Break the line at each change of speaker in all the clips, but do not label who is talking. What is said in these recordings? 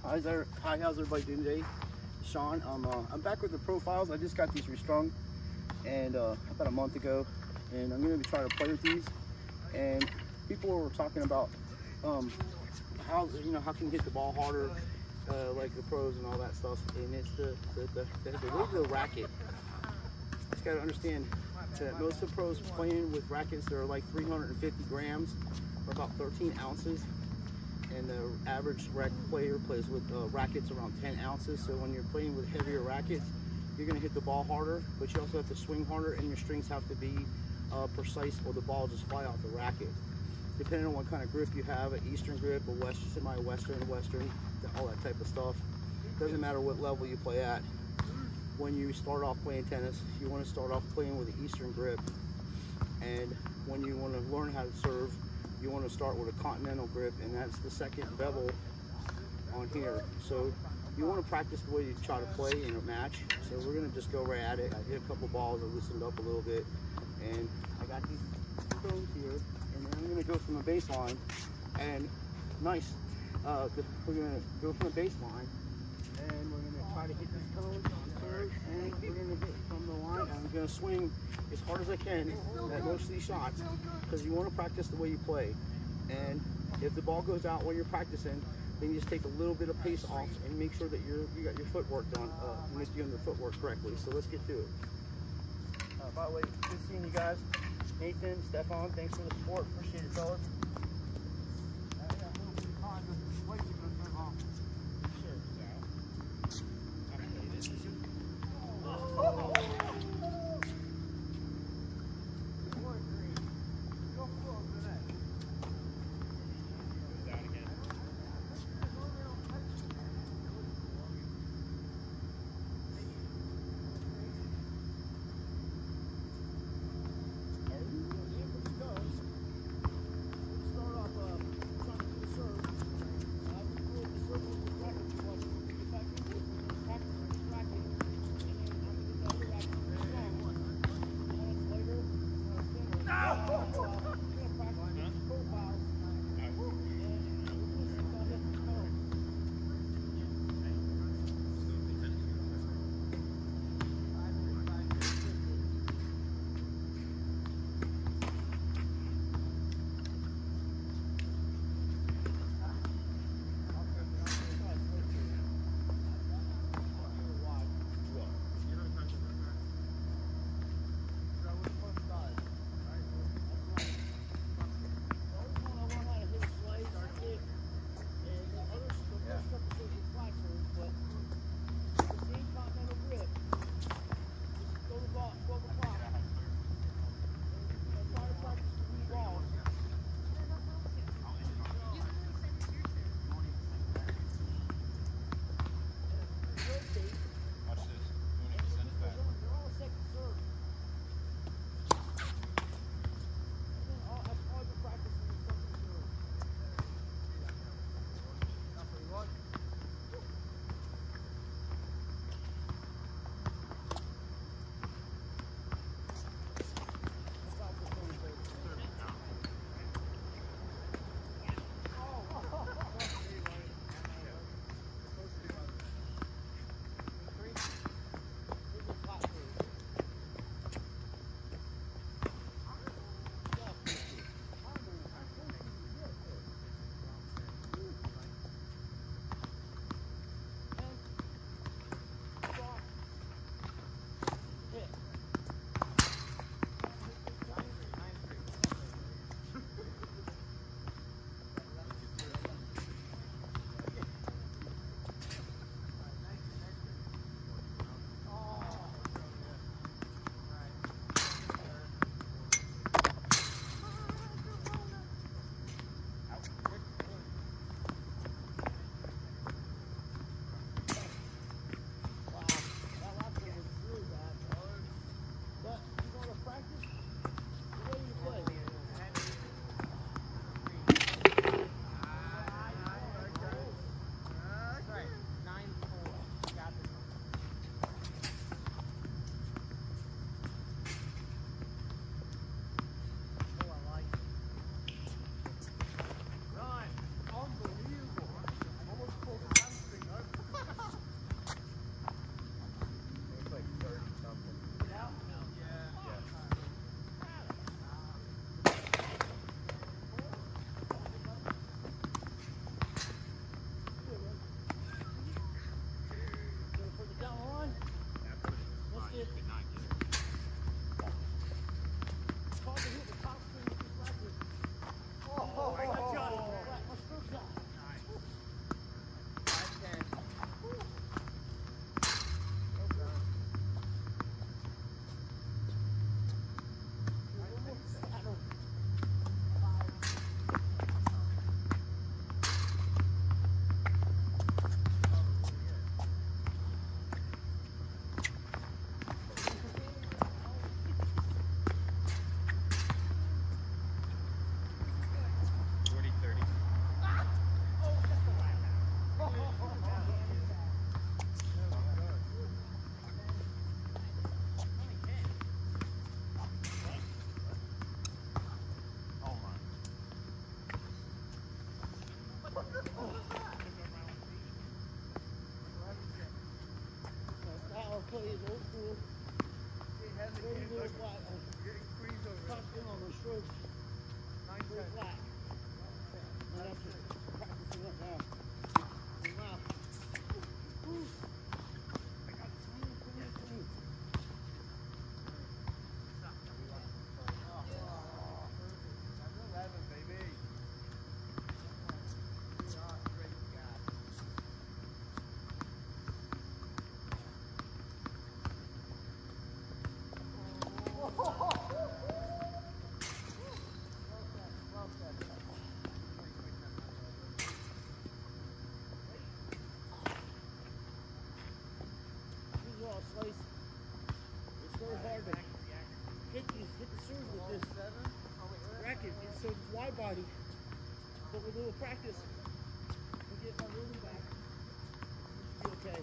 Hi, how's everybody doing today? Sean, I'm back with the profiles. I just got these restrung and about a month ago, and I'm going to be trying to play with these. And people were talking about how can you hit the ball harder, like the pros and all that stuff. And it's the weight of the racket. You just got to understand that most of the pros playing with rackets that are like 350 grams or about 13 ounces. And the average player plays with rackets around 10 ounces. So when you're playing with heavier rackets, you're going to hit the ball harder, but you also have to swing harder, and your strings have to be precise, or the ball just fly off the racket. Depending on what kind of grip you have, an Eastern grip, a Western, semi-Western, Western, all that type of stuff. Doesn't matter what level you play at. When you start off playing tennis, you want to start off playing with an Eastern grip. And when you want to learn how to serve, you want to start with a continental grip, and that's the second bevel on here. So you want to practice the way you try to play in a match. So we're going to just go right at it. I hit a couple balls, I loosened up a little bit, and I got these cones here, and then I'm going to go from the baseline, and nice. We're going to go from the baseline, and we're going to try to hit these cones on serve, and we're going to hit from the line. I'm going to swing as hard as I can at most of these shots, because you want to practice the way you play. And if the ball goes out when you're practicing, then you just take a little bit of pace off and make sure that you got your footwork done, doing the footwork correctly. So let's get to it. By the way, good seeing you guys. Nathan, Stefan, thanks for the support. Appreciate it, fellas.
Style of play is old school. Very little flat. Top in on those strokes. Very flat. And that's just practicing that now. Wow. Woo. I got clean. Slice. It's very hard to hit the serve with this racket. It's so wide body. But with a little practice, we'll get my rhythm back. It should be okay.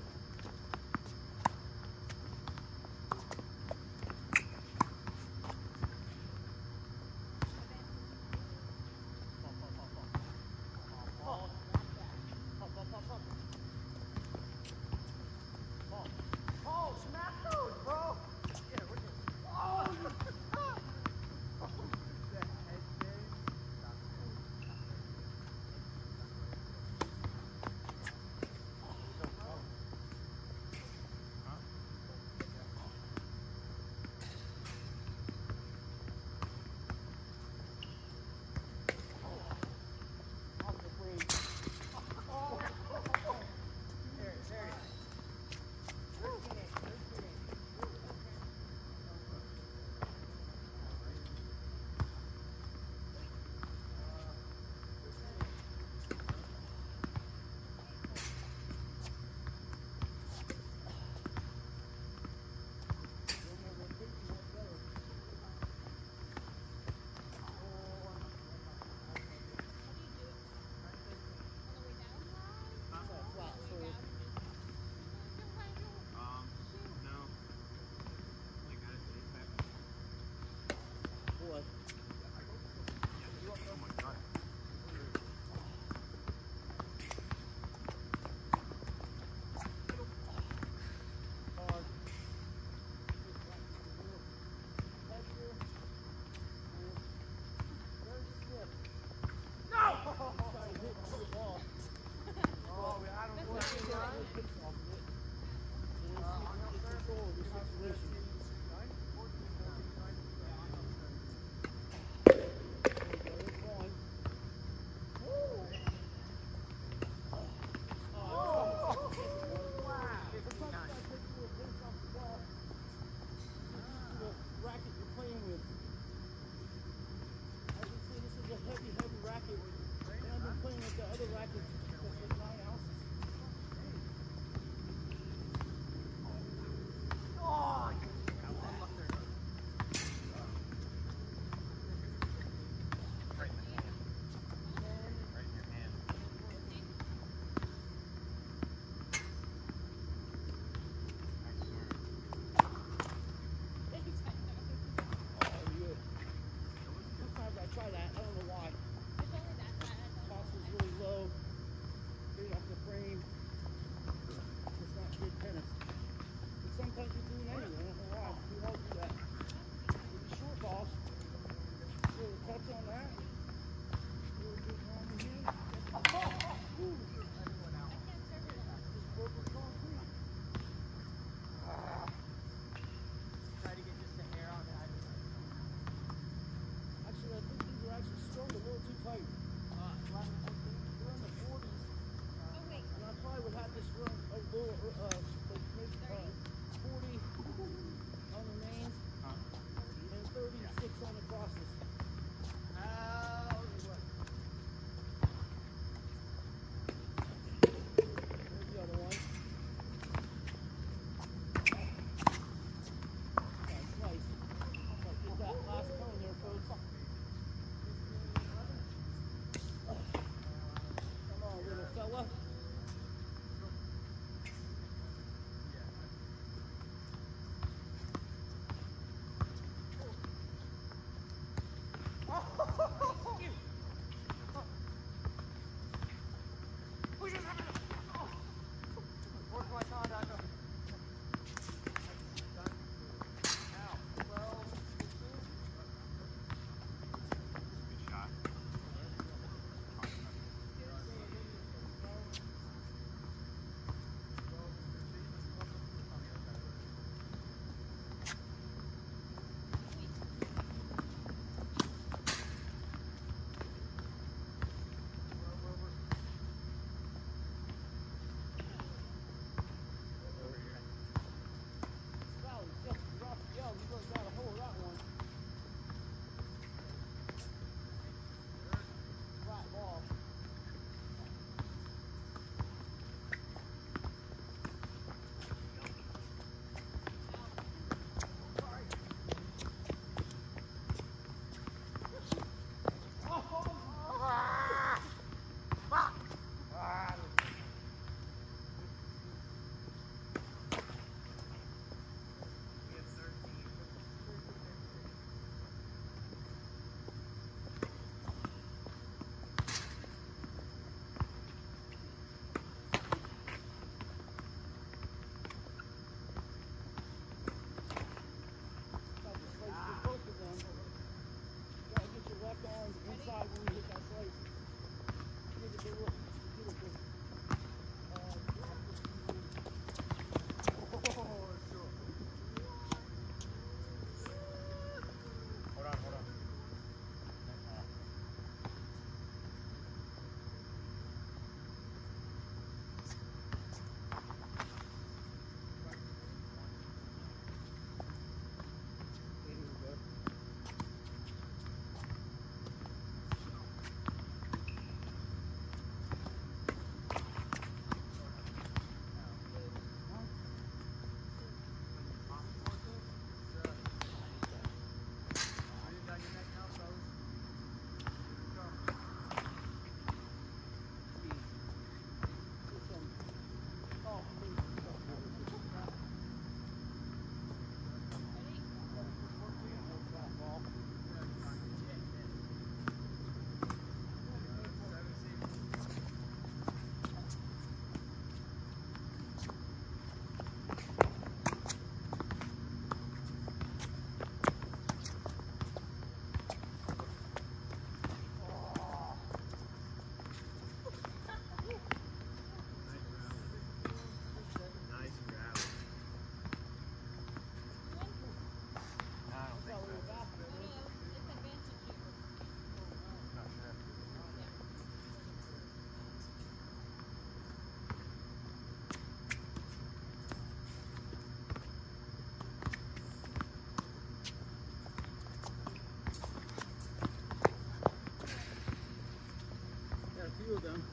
few of them.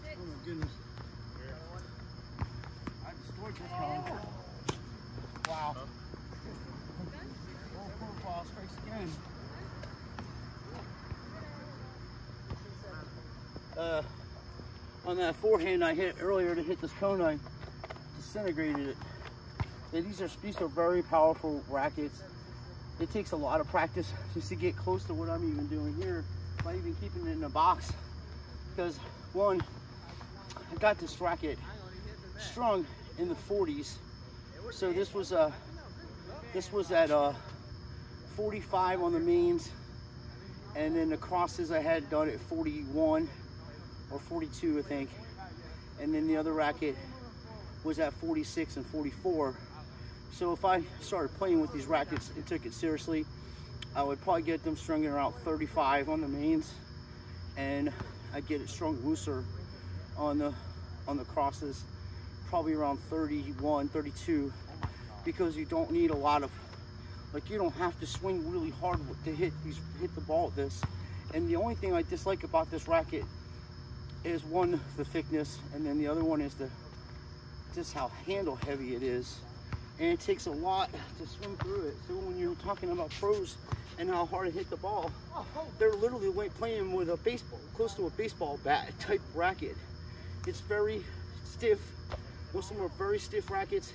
Oh my goodness. I destroyed this cone. Wow. Low profile strikes again. On that forehand I hit earlier to hit this cone, I disintegrated it. And these are very powerful rackets. It takes a lot of practice just to get close to what I'm even doing here. Not even keeping it in a box. Because one, I got this racket strung in the 40s. So this was at 45 on the mains, and then the crosses I had done at 41 or 42, I think. And then the other racket was at 46 and 44. So if I started playing with these rackets and took it seriously, I would probably get them strung at around 35 on the mains, and I'd get it strung looser on the crosses, probably around 31, 32, because you don't need a lot of, like, you don't have to swing really hard to hit the ball at this. And the only thing I dislike about this racket is, one, the thickness, and then the other one is just how handle heavy it is. And it takes a lot to swing through it. So when you're talking about pros and how hard to hit the ball, they're literally playing with a baseball, close to a baseball bat type racket. It's very stiff. Most of them are very stiff rackets,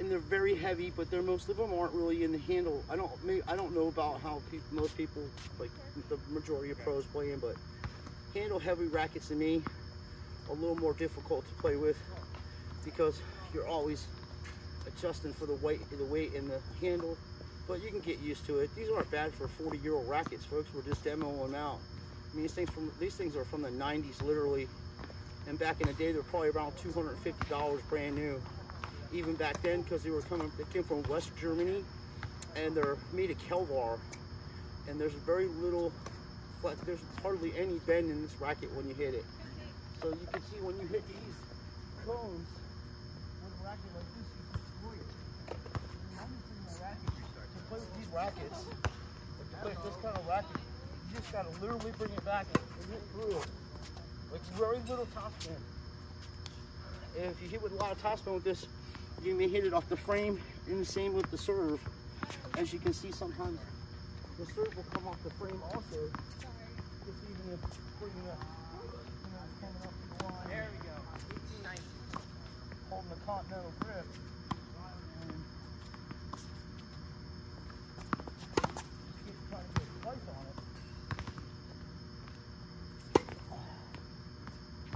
and they're very heavy, but most of them aren't really in the handle. I don't know about how most people, like the majority of pros, play in, but handle heavy rackets to me are a little more difficult to play with, because you're always adjusting for the weight in the handle, but you can get used to it. These aren't bad for 40-year-old rackets, folks. We're just demoing them out. I mean, these things are from the 90s, literally, and back in the day, they're probably around $250 brand new. Even back then, because they came from West Germany, and they're made of Kelvar, and there's there's hardly any bend in this racket when you hit it. So you can see when you hit these cones with a racket like this, you can destroy it. To play with these rackets, like to play with this kind of racket, you just gotta literally bring it back and hit through it. Like very little topspin. And if you hit with a lot of topspin with this, you may hit it off the frame, and the same with the serve. As you can see, sometimes the serve will come off the frame also. Just even if putting up, coming up to the line. There we go. 1890. Holding the continental grip. And just trying to get a slice on it.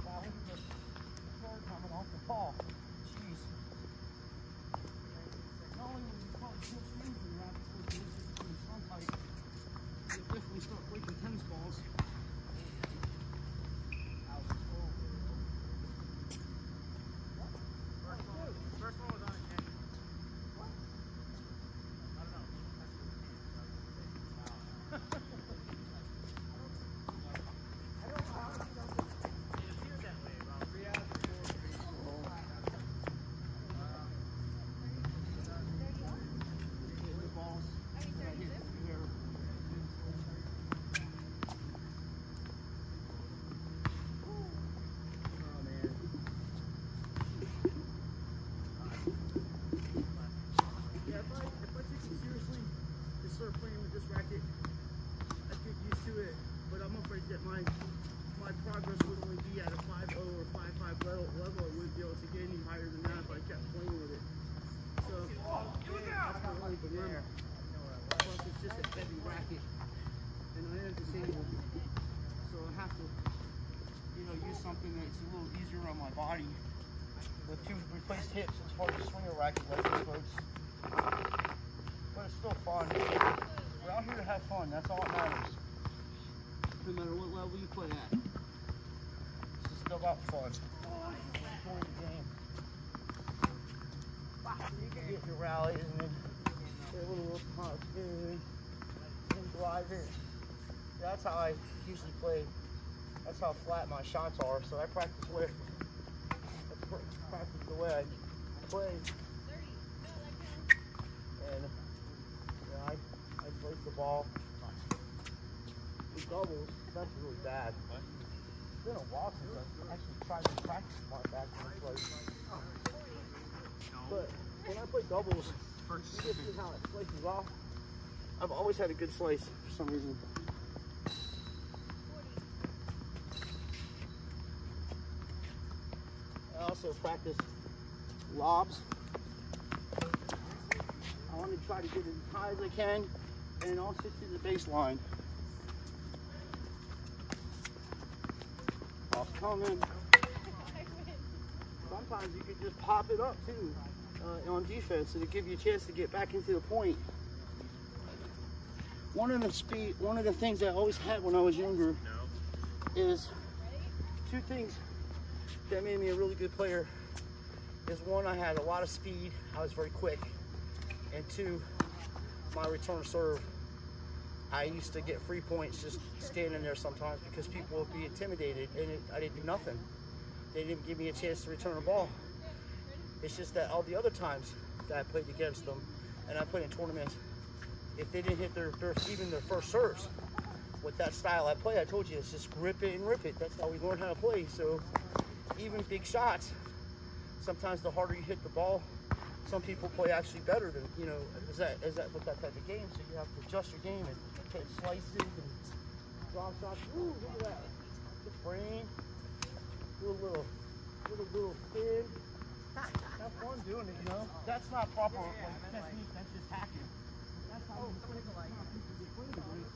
Wow, look at this serve coming off the ball. Jeez. Not only will you probably kill swings in rackets with this, just in front height, you'll definitely start breaking tennis balls. First one was on a 10. What? I don't know. I don't know how it appeared that way about 3 hours before. Balls. Start playing with this racket, I'd get used to it, but I'm afraid that my progress would only be at a 5.0 or 5.5 level. I wouldn't be able to get any higher than that if I kept playing with it. So that's my only dilemma. Plus it's just a heavy racket, and I am disabled, so I have to, use something that's a little easier on my body. With 2 replaced hips, it's hard to swing a racket like this, folks. But it's still fun. We're out here to have fun. That's all that matters. No matter what level you play at. It's just still about fun. Enjoying the game. You can get your rallies and then get a little top spin and drive it. That's how I usually play. That's how flat my shots are. So I practice the way I play. And I place the ball with doubles.
That's really bad. It's been a while since I actually tried to practice my back in this place. But when I play doubles, you get to see how it slices off. I've always had a good slice for some reason. I also practice lobs. I want to try to get as high as I can and also to the baseline. Ball's coming. Sometimes you could just pop it up too on defense and to give you a chance to get back into the point. One of the things I always had when I was younger is two things that made me a really good player. Is one, I had a lot of speed, I was very quick, and two, my return serve. I used to get free points just standing there sometimes because people would be intimidated and I didn't do nothing. They didn't give me a chance to return a ball. It's just that all the other times that I played against them and I played in tournaments, if they didn't hit even their first serves with that style I play, I told you, it's just grip it and rip it. That's how we learn how to play. So even big shots, sometimes the harder you hit the ball, some people play actually better than, you know, is that with that type of game. So you have to adjust your game and hit slices and drop shots. Ooh, look at that. Good brain. Do a little spin. Have fun doing it, you know. That's not proper like, technique, that's just hacking. That's how you play the people you're playing against.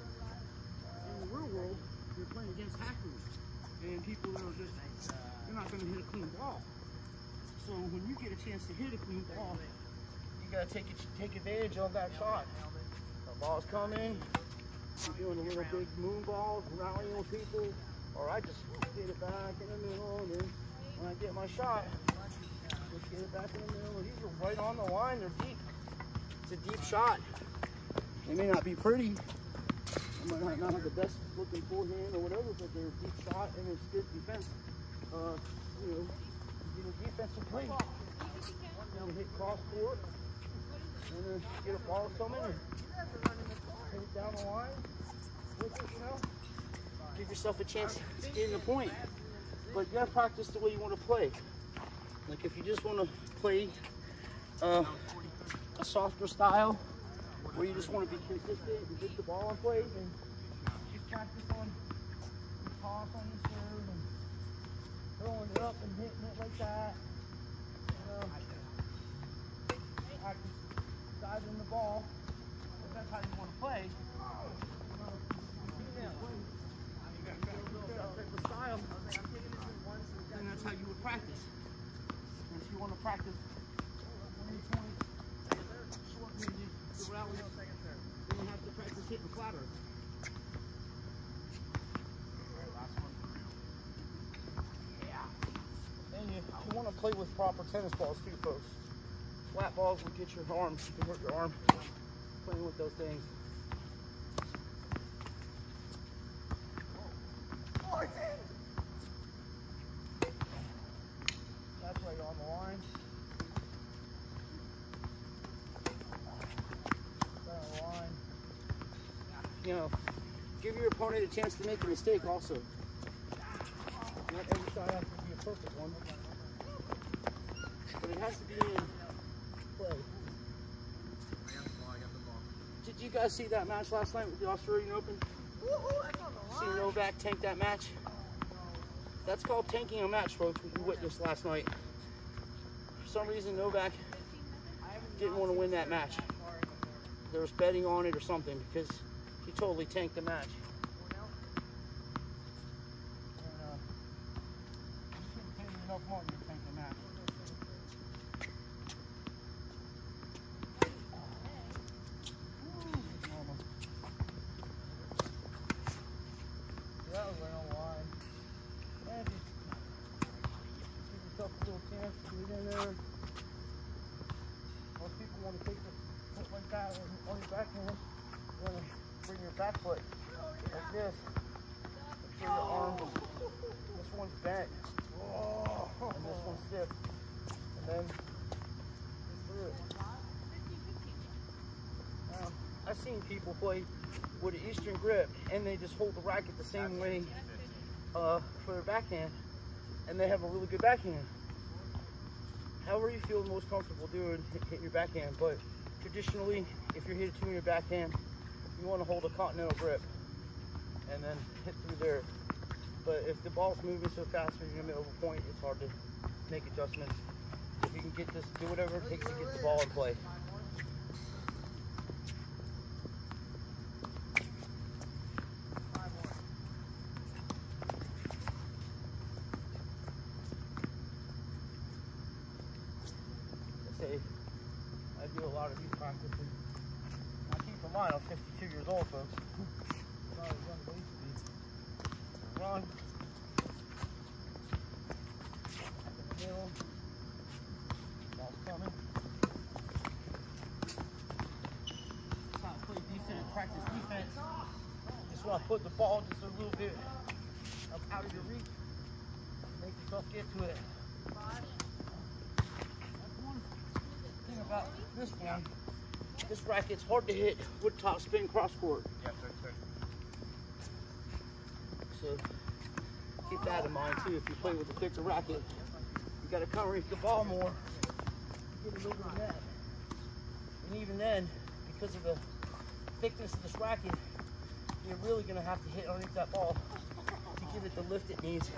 In the real world, you're playing against hackers and people that are just, you're not going to hit a clean ball. So when you get a chance to hit a clean ball, you got to take advantage of that shot. The ball's coming, you're doing a little big moon balls, rallying on people, or I just get it back in the middle, and then when I get my shot, just get it back in the middle. These are right on the line, they're deep. It's a deep shot. They may not be pretty, they might not have the best looking forehand or whatever, but they're a deep shot and it's good defense. You know, defensive play. You hit cross court and then get a ball coming and hit it down the line with it, you know. Give yourself a chance to get in the point. But you gotta practice the way you want to play. Like if you just want to play a softer style, where you just want to be consistent and get the ball in play, and just practice on the toss on your serve and throwing it up and hitting it like that. Practice diving the ball. If that's how you want to play. The style, and that's how you would practice. And if you want to practice short maybe the rally, then you have to practice hitting flatter. And you want to play with proper tennis balls too, folks. Flat balls will get your arms, you can hurt your arm playing with those things. That's right on the line. Down the line. You know, give your opponent a chance to make a mistake also. Not every shot has to be a perfect one. But it has to be in play. Did you guys see that match last night with the Australian Open? See Novak tank that match? That's called tanking a match, folks, we witnessed last night. For some reason, Novak didn't want to win that match. There was betting on it or something because he totally tanked the match. And, you shouldn't pay enough money to tank the match. That was right on the line. And just give yourself a little chance to get in there. Most people want to take the foot like that on your backhand. You want to bring your back foot like this. Make sure your arm, this one's bent. And this one's stiff. And then get through it. I seen people play with an Eastern grip and they just hold the racket the same way for their backhand, and they have a really good backhand. However you feel most comfortable doing, hitting your backhand. But traditionally, if you're hitting to your backhand, you want to hold a continental grip and then hit through there. But if the ball's moving so fast when you're in the middle of a point, it's hard to make adjustments. If you can get this, do whatever it takes to get the ball in play. I do a lot of these practices. Now keep in mind, I'm 52 years old, folks. I'm not as young as I used to be. Run. At the middle. Ball's coming. That's how I play defense, practice defense. Just want to put the ball just a little bit up out of your reach. Make yourself get to it. About this one, this racket's hard to hit with top spin cross court.
Yeah, sure.
So keep that in mind too. If you play with a thicker racket, you got to cover reach the ball more. Get a little bit of that. And even then, because of the thickness of this racket, you're really going to have to hit underneath that ball to give it the lift it needs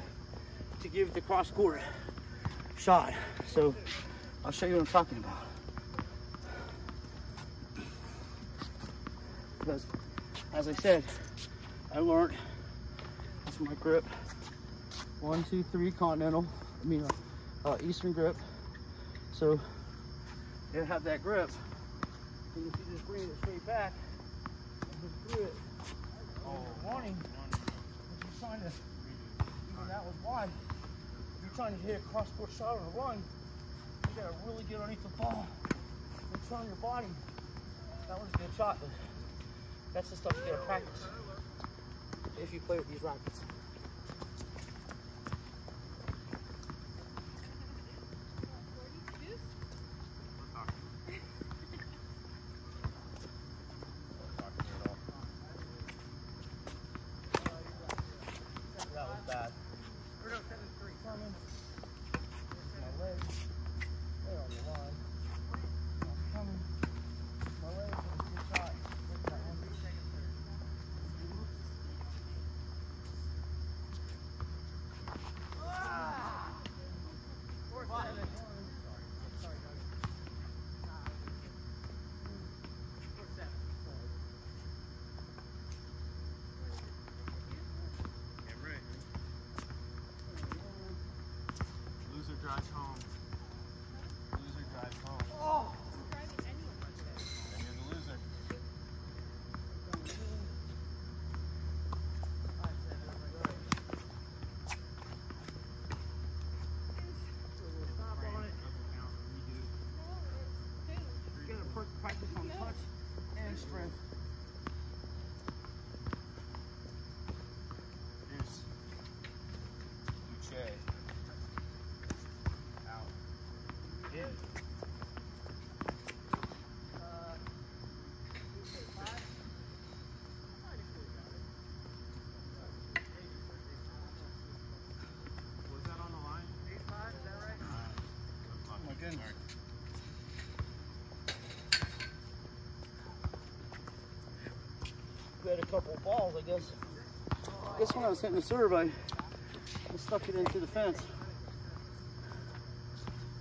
to give it the cross court shot. So I'll show you what I'm talking about. Because, as I said, I learned, that's my grip, 1, 2, 3 continental, Eastern grip. So you have that grip, and if you just bring it straight back, and just do it, running, if you're trying to, even that was why, if you're trying to hit a cross court shot on a run, you gotta really get underneath the ball and turn your body. That was a good shot. That's the stuff you gotta practice if you play with these rackets. That was bad. Coming. My leg. They're on the line. Coming. My leg. Good shot.
Loser drives home. Loser drives home.
Oh!
And you're the loser.
You gotta practice on touch and strength.
Deuce. Luce. Out. In. Was that on the line? 8-5, is that right?
Oh my goodness. We had a couple of balls, I guess. I guess when I was hitting the serve, I stuck it into the fence.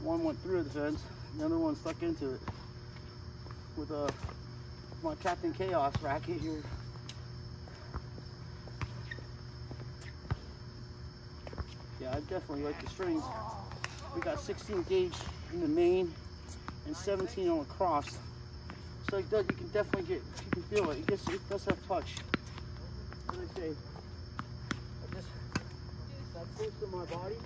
One went through the fence, the other one stuck into it. With my Captain Chaos racket here. Yeah, I definitely like the strings. We got 16 gauge in the main and 17 on the cross. So it does, you can definitely get, you can feel it. It does have touch. As I say, that's close to my body,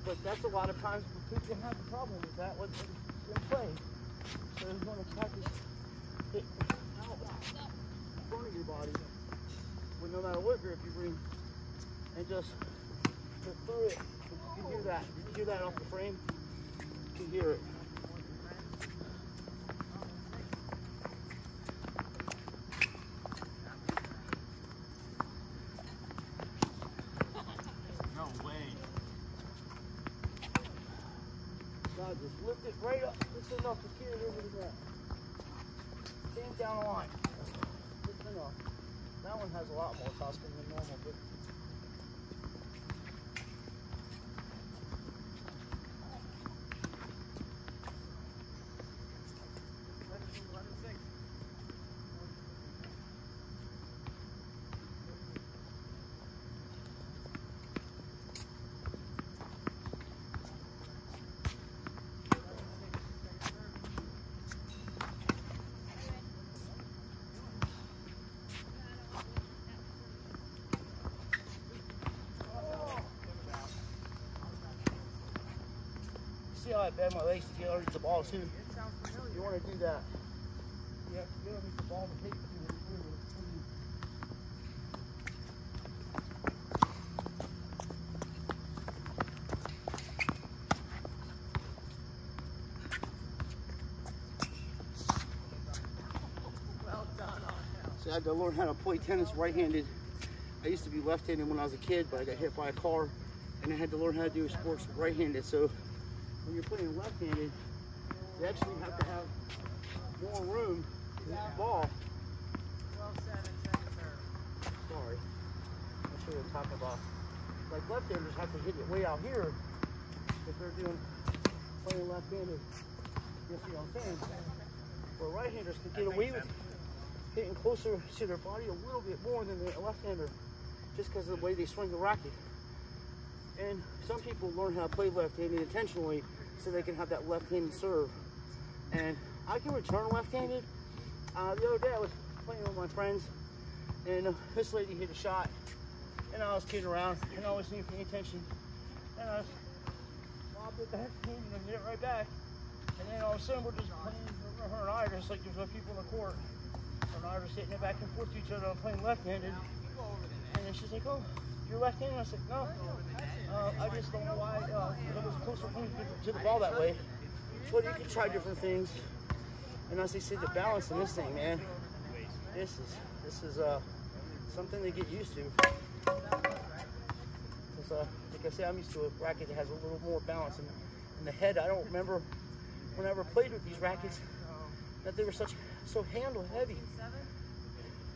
but that's a lot of times when people have a problem with that when play. So you want to practice it out in front of your body, with no matter what grip you bring, and just go through it. You can hear that. Did you hear that off the frame? You can hear it. just lift it right up, just enough to carry it over the ground. Stand down the line, just enough. That one has a lot more topspin than normal, but see how I bend my legs to get underneath the ball too? You want to do that. You have to get underneath the ball to take it to the
Well done on him.
So I had to learn how to play tennis right-handed. I used to be left-handed when I was a kid, but I got hit by a car, and I had to learn how to do sports right-handed. So when you're playing left-handed, you actually have to have more room to hit the ball.
12-7, second serve.
Sorry, that's what I'm talking about. Like left-handers have to hit it way out here if they're playing left-handed. You see what I'm saying? Where right-handers can get away with hitting closer to their body a little bit more than the left-hander, just because of the way they swing the racket. And some people learn how to play left-handed intentionally so they can have that left-handed serve. And I can return left-handed. The other day I was playing with my friends, and this lady hit a shot, and I was kidding around, and I wasn't paying attention, and I was lobbed it back, and I hit it right back. And then all of a sudden we're just playing, her and I are just like there's no people in the court. Her and I were hitting it back and forth to each other. I'm playing left-handed, and then she's like, "Oh, you're left-handed?" I said, "No, I just don't know why it was closer to the ball that way." But you can try different things, and as they say, the balance in this thing, man, this is something to get used to. Because, like I said, I'm used to a racket that has a little more balance in the head. I don't remember when I ever played with these rackets that they were so handle heavy.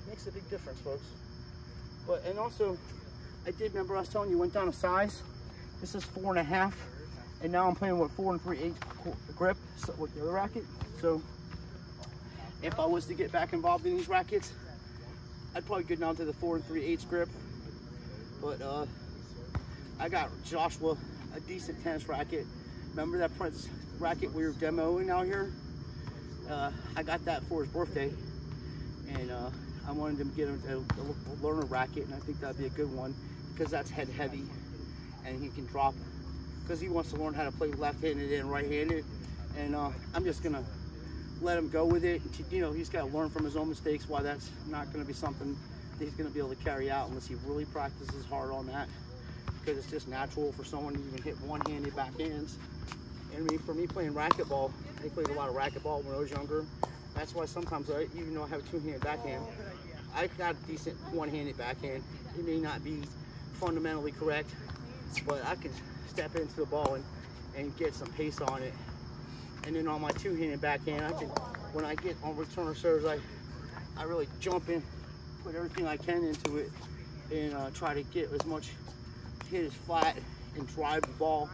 Makes a big difference, folks. And also, I did remember I was telling you went down a size. This is 4.5, and now I'm playing with 4 3/8 grip with the other racket. So if I was to get back involved in these rackets, I'd probably get down to the 4 3/8 grip. But I got Joshua a decent tennis racket. Remember that Prince racket we were demoing out here? I got that for his birthday, and I wanted him to get him a learner racket, and I think that'd be a good one because that's head heavy, and he can drop because he wants to learn how to play left-handed and right-handed, and I'm just gonna let him go with it. You know, he's got to learn from his own mistakes why that's not going to be something that he's going to be able to carry out unless he really practices hard on that, because it's just natural for someone to even hit one-handed backhands. And I mean, for me playing racquetball, I played a lot of racquetball when I was younger. That's why sometimes, even though I have a two-handed backhand, I got a decent one-handed backhand. It may not be fundamentally correct, but I can step into the ball and get some pace on it. And then on my two-handed backhand, when I get on return serves, I really jump in, put everything I can into it, and try to get as much hit as flat and drive the ball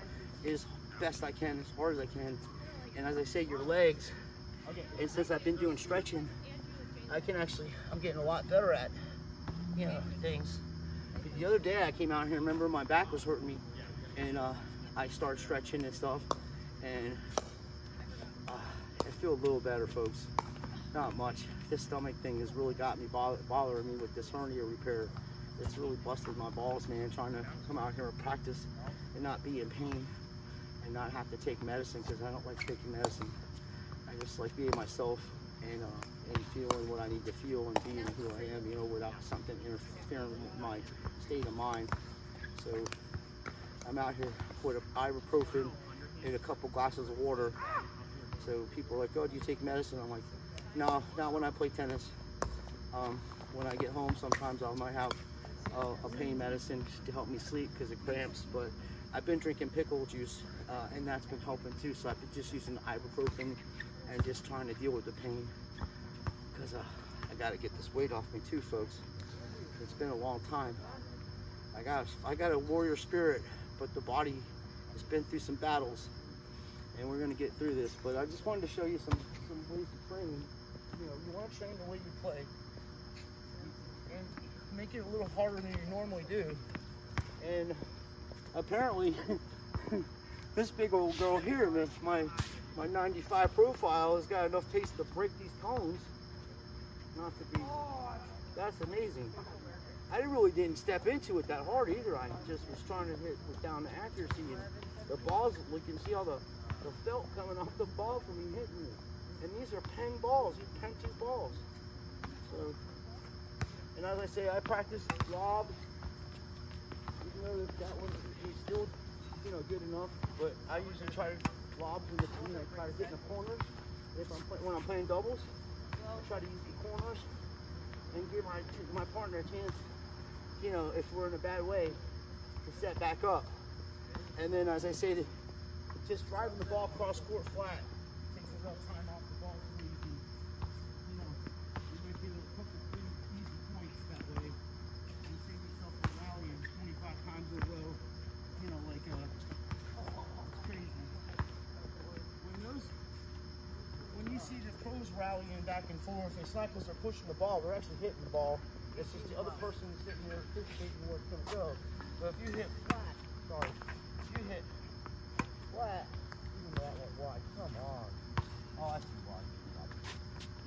as best I can, as hard as I can. And as I say, your legs, and since I've been doing stretching, I'm getting a lot better at, things. The other day I came out here, remember my back was hurting me, and I started stretching and stuff, and I feel a little better, folks. Not much. This stomach thing has really got me bothering me with this hernia repair. It's really busted my balls, man, trying to come out here and practice and not be in pain and not have to take medicine, because I don't like taking medicine. I just like being myself and feeling what I need to feel and being who I am, without something interfering with my state of mind. So I'm out here with ibuprofen and a couple glasses of water. So people are like, "Oh, do you take medicine?" I'm like, "No, not when I play tennis. When I get home, sometimes I might have a pain medicine to help me sleep because of cramps, but I've been drinking pickle juice, and that's been helping too. So I've been just using ibuprofen and just trying to deal with the pain, because I got to get this weight off me too, folks. It's been a long time. I got a warrior spirit, but the body has been through some battles, and we're gonna get through this. But I just wanted to show you some ways to train. You know, you want to train the way you play, and make it a little harder than you normally do. And apparently, this big old girl here, my 95 profile, has got enough pace to break these cones. Not to be, that's amazing. I really didn't step into it that hard either. I just was trying to hit with down the accuracy, and the balls, we can see all the felt coming off the ball from me hitting it. And these are Penn balls, these Penn 2 balls. So, and as I say, I practice lobs, even though that one is still, you know, good enough, but I usually try to lobs in between. I try to get in the corners. When I'm playing doubles, I try to use the corners and give my partner a chance, you know, if we're in a bad way, to set back up. And then, as I say, just driving the ball cross court flat takes a little time off the ball so you can, you know, you might be able to hook the 3 easy points that way and save yourself from rallying 25 times in a row, you know, like, it's crazy. When you see the pros rallying back and forth, it's not because they're pushing the ball, they're actually hitting the ball. It's just the other person sitting there anticipating where it's going to go. But if you hit flat, if you hit flat, even though that went wide, come on. Oh, that's too wide.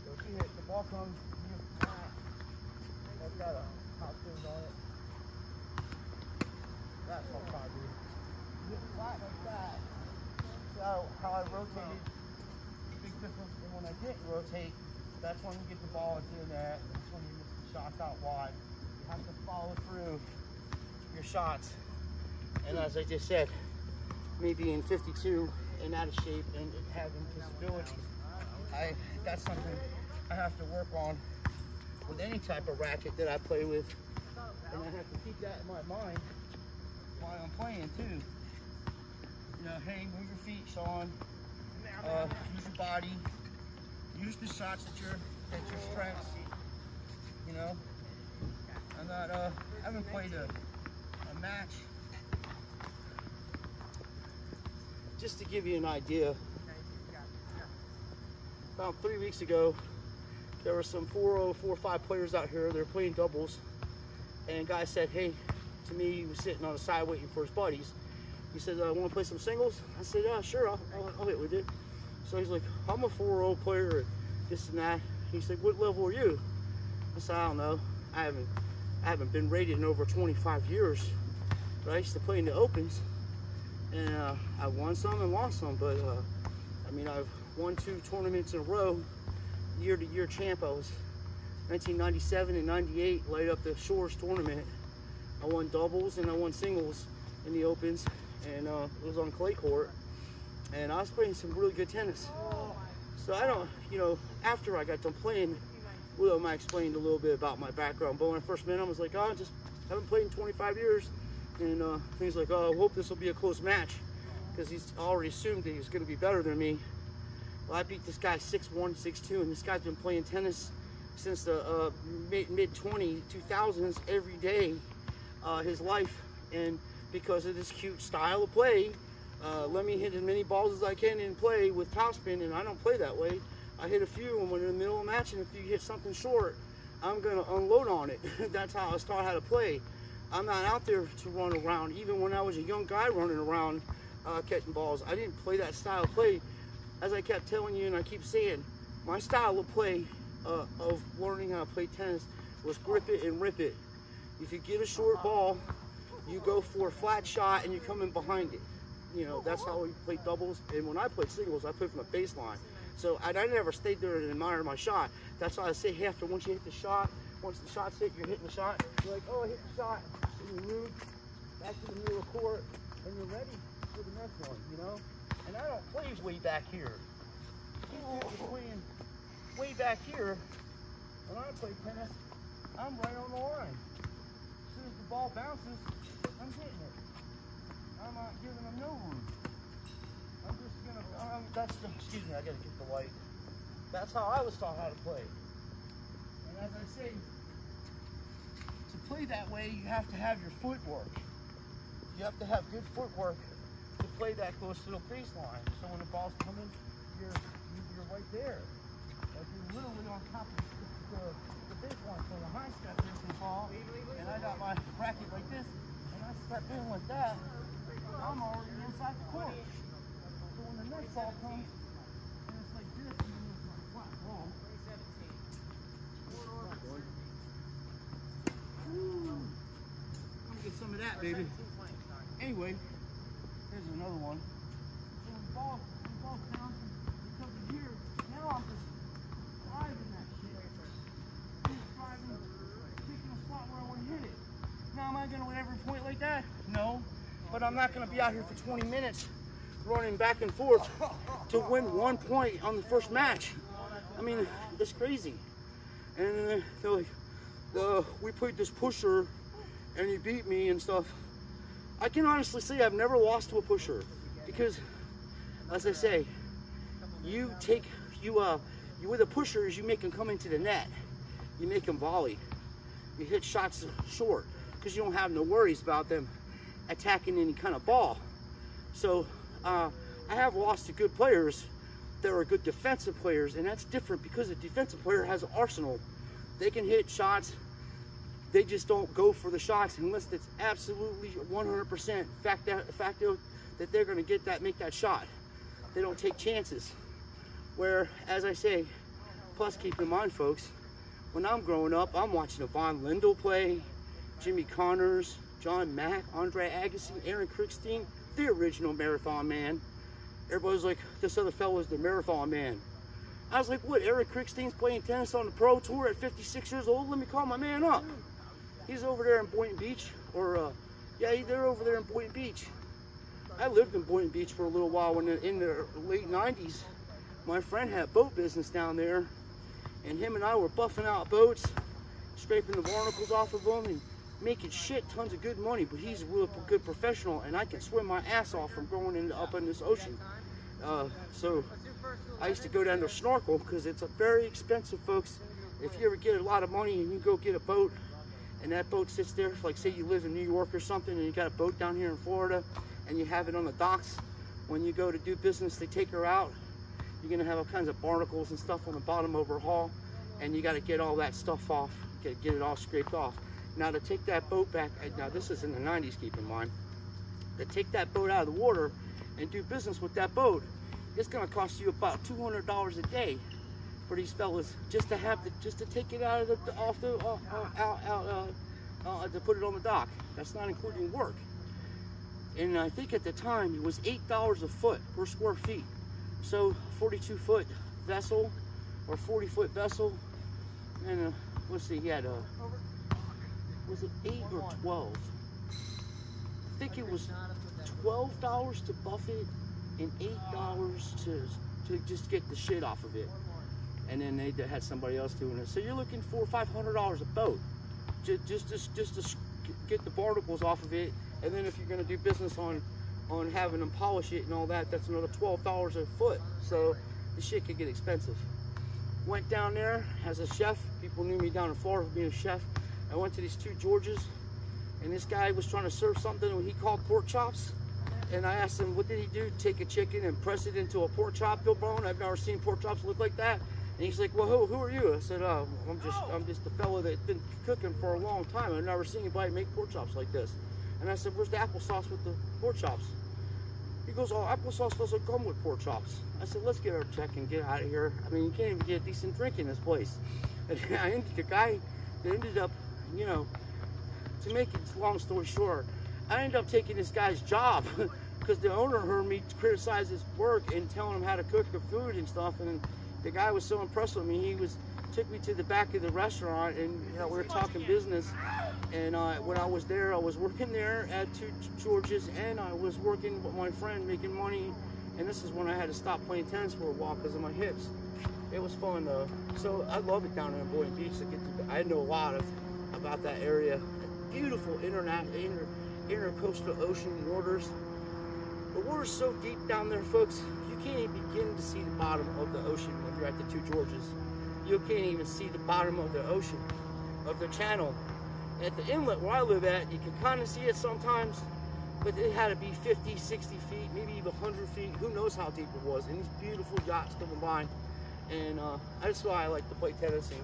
So if you hit, the ball comes, you hit flat, that's got a top spin on it. That's what I do. You hit flat like that. So how I rotated, big difference than when I didn't rotate. That's when you get the ball into the net. That's when you miss the shots out wide. You have to follow through your shots. And as I just said, me being 52 and out of shape and having disabilities, that's something I have to work on with any type of racket that I play with. And I have to keep that in my mind while I'm playing too. You know, hey, move your feet, Sean. Use your body. Use the shots at your strengths. You know, I haven't played a match. Just to give you an idea, about 3 weeks ago, there were some 4-0, 4-5 players out here. They're playing doubles, and a guy said, "Hey," to me, he was sitting on the side waiting for his buddies. He said, "Want to play some singles?" I said, "Yeah, sure, I'll hit with it." So he's like, "I'm a 4-0 player, this and that." He said, "What level are you?" I said, "I don't know. I haven't been rated in over 25 years. But I used to play in the Opens, and I won some and lost some. But I mean, I've won 2 tournaments in a row, year-to-year champ. I was 1997 and 98, light up the Shores tournament. I won doubles and I won singles in the Opens, and it was on clay court. And I was playing some really good tennis. So I don't, you know, after I got done playing, William, I explained a little bit about my background. But when I first met him, I was like, "Oh, I just haven't played in 25 years. And he's like, "Oh, I hope this will be a close match," because he's already assumed that he's going to be better than me. Well, I beat this guy 6'1", 6'2", and this guy's been playing tennis since the mid-2000s every day, his life. And because of this cute style of play, let me hit as many balls as I can in play with topspin, and I don't play that way. I hit a few, and when in the middle of a match, and if you hit something short, I'm going to unload on it. That's how I start how to play. I'm not out there to run around. Even when I was a young guy running around catching balls, I didn't play that style of play. As I kept telling you, and I keep saying, my style of play of learning how to play tennis was grip it and rip it. If you get a short ball, you go for a flat shot and you come in behind it. You know, that's how we play doubles. And when I played singles, I played from the baseline. So I never stayed there and admired my shot. That's why I say after, once you hit the shot, once the shot's hit, you're hitting the shot. You're like, "Oh, I hit the shot." And you move back to the middle of the court, and you're ready for the next one, you know? And I don't play way back here. These dudes are playing way back here. When I play tennis, I'm right on the line.
soon as the ball bounces, I'm hitting it. I'm not giving them no room. I'm just gonna, excuse me, I gotta get the light. That's how I was taught how to play. And as I say, to play that way, you have to have your footwork. You have to have good footwork to play that close to the baseline. So when the ball's coming, you're right there. Like you're literally on top of the baseline. So when I step into the ball, and I got my bracket like this, and I step in like that, I'm already inside the court. So when the next ball comes, and it's like this, and then it's my flat ball. Ooh. I'm gonna get some of that, baby. Anyway, here's another one. So when the ball's bouncing, it comes in here. Now I'm just driving that shit. Just driving, picking a spot where I want to hit it. Now am I gonna win every point like that? No. But I'm not gonna be out here for 20 minutes running back and forth to win 1 point on the first match. I mean, it's crazy. And they're like, we played this pusher and he beat me and stuff. I can honestly say I've never lost to a pusher because, as I say, with the pushers, you make them come into the net. You make them volley. You hit shots short because you don't have no worries about them attacking any kind of ball. So I have lost to good players that are good defensive players, and that's different because a defensive player has an arsenal. They can hit shots. They just don't go for the shots unless it's absolutely 100% fact that they're going to make that shot. They don't take chances. Where, as I say, plus keep in mind, folks, when I'm growing up, I'm watching Yvonne Lindell play, Jimmy Connors, John Mack, Andre Agassi, Aaron Crickstein, the original Marathon Man. Everybody's like, this other fellow is the Marathon Man. I was like, what, Aaron Crickstein's playing tennis on the pro tour at 56 years old? Let me call my man up. He's over there in Boynton Beach, they're over there in Boynton Beach. I lived in Boynton Beach for a little while when in the late 90s. My friend had a boat business down there, and him and I were buffing out boats, scraping the barnacles off of them, and making tons of good money. But he's a real good professional, and I can swim my ass off from going up in this ocean. So I used to go down there snorkel because it's very expensive, folks. If you ever get a lot of money and you go get a boat, and that boat sits there, like say you live in New York or something, and you got a boat down here in Florida, and you have it on the docks. When you go to do business, they take her out. You're gonna have all kinds of barnacles and stuff on the bottom of her hull, and you got to get all that stuff off, get it all scraped off. Now to take that boat back, now this is in the 90s, keep in mind, to take that boat out of the water and do business with that boat, it's gonna cost you about $200 a day for these fellas just to take it out of the to put it on the dock. That's not including work. And I think at the time it was $8 a foot per square feet. So 42-foot vessel or 40-foot vessel, and let's see, he had was it 8 or 12? I think it was $12 to buff it and $8 to just get the shit off of it. And then they had somebody else doing it. So you're looking for $500 a boat just to get the barnacles off of it. And then if you're going to do business on having them polish it and all that, that's another $12 a foot. So the shit could get expensive. Went down there as a chef. People knew me down in Florida for being a chef. I went to these two Georges, and this guy was trying to serve something he called pork chops. And I asked him, what did he do? Take a chicken and press it into a pork chop bone? I've never seen pork chops look like that. And he's like, well, who are you? I said, oh, I'm just a fellow that's been cooking for a long time. I've never seen anybody make pork chops like this. And I said, where's the applesauce with the pork chops? He goes, oh, applesauce doesn't come with pork chops. I said, let's get our check and get out of here. I mean, you can't even get a decent drink in this place. And the guy that ended up, you know, to make it long story short, I ended up taking this guy's job because the owner heard me criticize his work and telling him how to cook the food and stuff. And the guy was so impressed with me, he took me to the back of the restaurant, and you know, we were talking business. And when I was there, I was working there at two Georges, and I was working with my friend making money. And this is when I had to stop playing tennis for a while because of my hips. It was fun though. So I love it down there in Boynton Beach. I know a lot about that area. beautiful intercoastal ocean waters. The water's so deep down there, folks, you can't even begin to see the bottom of the ocean when you're at the Two Georges. You can't even see the bottom of the ocean, of the channel. At the inlet where I live at, you can kind of see it sometimes, but it had to be 50, 60 feet, maybe even 100 feet. Who knows how deep it was? And these beautiful yachts coming by. And that's why I like to play tennis and,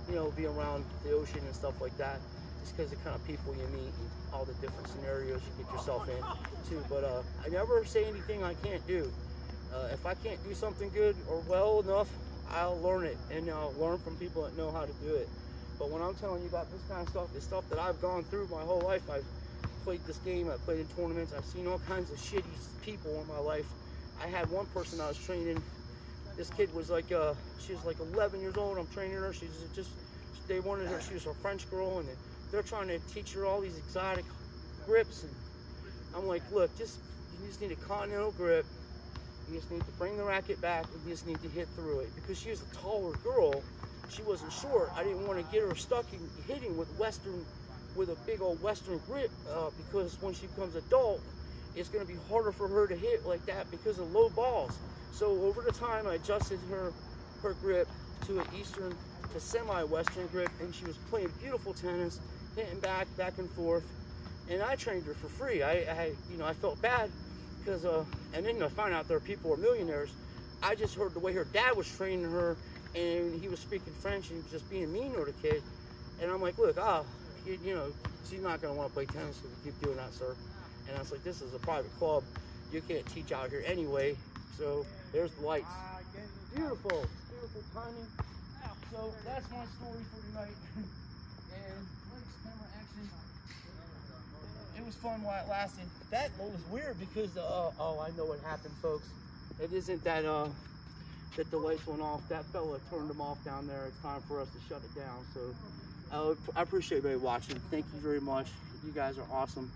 you know, be around the ocean and stuff like that. Just because of the kind of people you meet and all the different scenarios you get yourself in too. But I never say anything I can't do. If I can't do something good or well enough, I'll learn it and learn from people that know how to do it. But when I'm telling you about this kind of stuff, it's stuff that I've gone through my whole life. I've played this game, I've played in tournaments, I've seen all kinds of shitty people in my life. I had one person I was training. This kid was like, she was like 11 years old. I'm training her. They wanted her, she was a French girl, and they're trying to teach her all these exotic grips. And I'm like, look, you just need a continental grip. You just need to bring the racket back, and you just need to hit through it. Because she was a taller girl, she wasn't short. I didn't want to get her stuck in hitting with a big old Western grip, because when she becomes adult, it's going to be harder for her to hit like that because of low balls. So over the time, I adjusted her grip to an Eastern to semi-Western grip, and she was playing beautiful tennis, hitting back and forth. And I trained her for free. I felt bad because, and then I found out there are people who are millionaires. I just heard the way her dad was training her, and he was speaking French and he was just being mean to the kid. And I'm like, look, you know, she's not going to want to play tennis if you keep doing that, sir. And I was like, this is a private club. You can't teach out here anyway. So there's the lights. Beautiful, beautiful timing. So that's my story for tonight. And lights, camera, action. It was fun while it lasted. That was weird because, oh, I know what happened, folks. It isn't that, that the lights went off. That fella turned them off down there. It's time for us to shut it down. So I appreciate everybody watching. Thank you very much. You guys are awesome.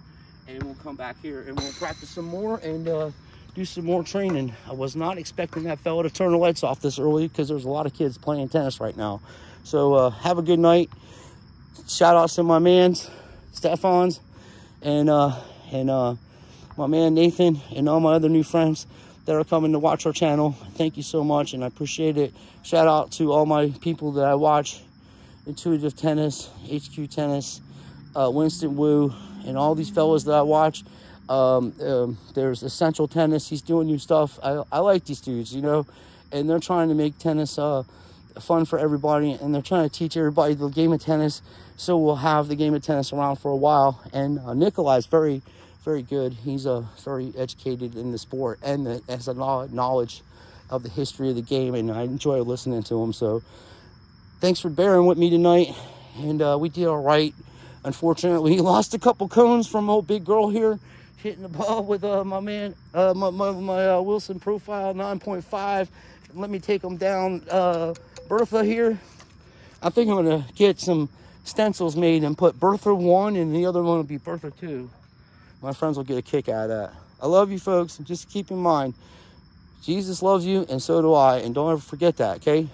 And we'll come back here and we'll practice some more and do some more training. I was not expecting that fella to turn the lights off this early because there's a lot of kids playing tennis right now. So have a good night. Shout outs to my mans, Stefan's, and my man Nathan, and all my other new friends that are coming to watch our channel. Thank you so much, and I appreciate it. Shout out to all my people that I watch: Intuitive Tennis, HQ Tennis, Winston Wu, and all these fellas that I watch. There's Essential Tennis. He's doing new stuff. I like these dudes, you know, and they're trying to make tennis fun for everybody, and they're trying to teach everybody the game of tennis, so we'll have the game of tennis around for a while. And Nikolai's very, very good. He's very educated in the sport and has a knowledge of the history of the game, and I enjoy listening to him. So thanks for bearing with me tonight, and we did all right. Unfortunately, he lost a couple cones from old big girl here, hitting the ball with my man, my Wilson Profile 9.5. Let me take him down. Bertha here. I think I'm going to get some stencils made and put Bertha 1 and the other one will be Bertha 2. My friends will get a kick out of that. I love you folks. Just keep in mind, Jesus loves you and so do I. And don't ever forget that, okay?